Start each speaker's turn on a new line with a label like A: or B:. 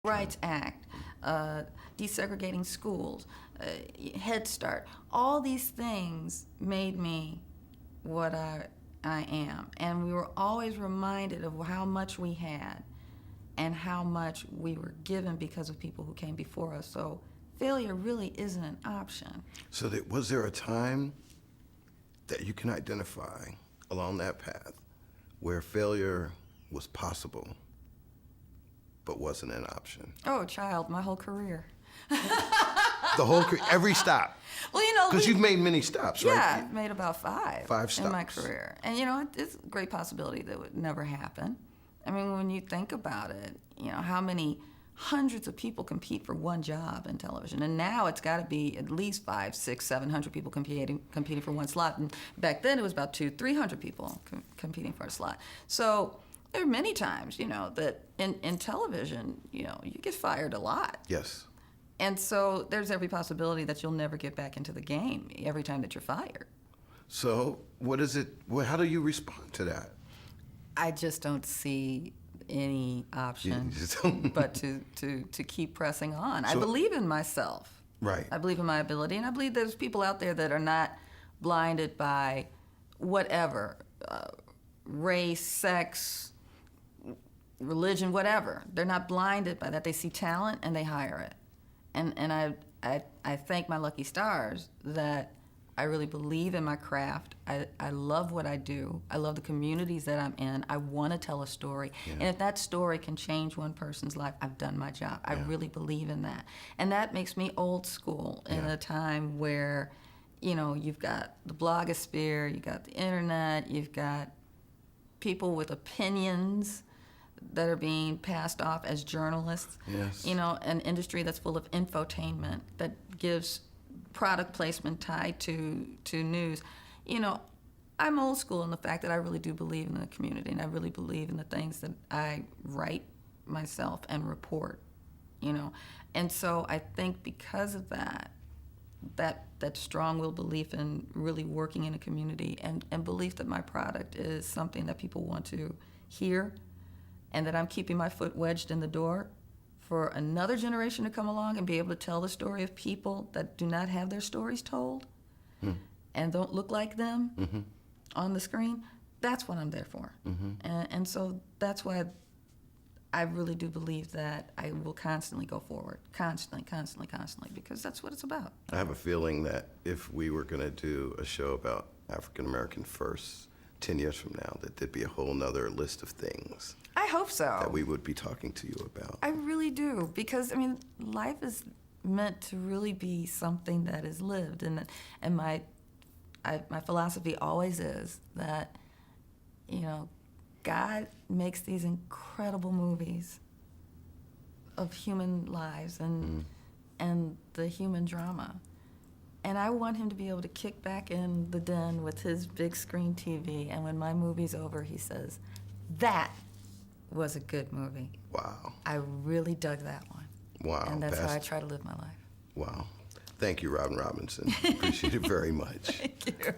A: Rights Act, desegregating schools, Head Start. All these things made me what I am. And we were always reminded of how much we had and how much we were given because of people who came before us. So failure really isn't an option.
B: So was there a time that you can identify along that path where failure was possible but wasn't an option?
A: Oh, child, my whole career.
B: The whole every stop.
A: Well, you know,
B: because you've made many stops, right?
A: Yeah, I've made about five
B: stops
A: in my career, and you know, it's a great possibility that would never happen. I mean, when you think about it, you know, how many hundreds of people compete for one job in television, and now it's got to be at least 500, 600, 700 people competing for one slot. And back then, it was about 200, 300 people competing for a slot. So there are many times, you know, that in television, you know, you get fired a lot.
B: Yes.
A: And so there's every possibility that you'll never get back into the game every time that you're fired.
B: So what is it? How do you respond to that?
A: I just don't see any option but to keep pressing on. I believe in myself.
B: Right.
A: I believe in my ability, and I believe there's people out there that are not blinded by whatever, race, sex, religion, whatever. They're not blinded by that. They see talent and they hire it. And I thank my lucky stars that I really believe in my craft. I love what I do. I love the communities that I'm in. I want to tell a story. Yeah. And if that story can change one person's life, I've done my job. I really believe in that. And that makes me old school in a time where, you know, you've got the blogosphere, you've got the internet, you've got people with opinions that are being passed off as journalists.
B: Yes.
A: You know, an industry that's full of infotainment that gives product placement tied to news. You know, I'm old school in the fact that I really do believe in the community, and I really believe in the things that I write myself and report, you know. And so I think because of that strong-willed belief in really working in a community and belief that my product is something that people want to hear, and that I'm keeping my foot wedged in the door for another generation to come along and be able to tell the story of people that do not have their stories told and don't look like them on the screen, that's what I'm there for. And so that's why I really do believe that I will constantly go forward, constantly, because that's what it's about.
B: I have a feeling that if we were going to do a show about African American firsts 10 years from now, that there'd be a whole nother list of things.
A: I hope so.
B: That we would be talking to you about.
A: I really do, because, I mean, life is meant to really be something that is lived. And my philosophy always is that, you know, God makes these incredible movies of human lives and the human drama. And I want him to be able to kick back in the den with his big screen TV, and when my movie's over, he says, "That was a good movie.
B: Wow.
A: I really dug that one."
B: Wow.
A: And that's how I try to live my life.
B: Wow. Thank you, Robin Robinson. Appreciate it very much.
A: Thank you.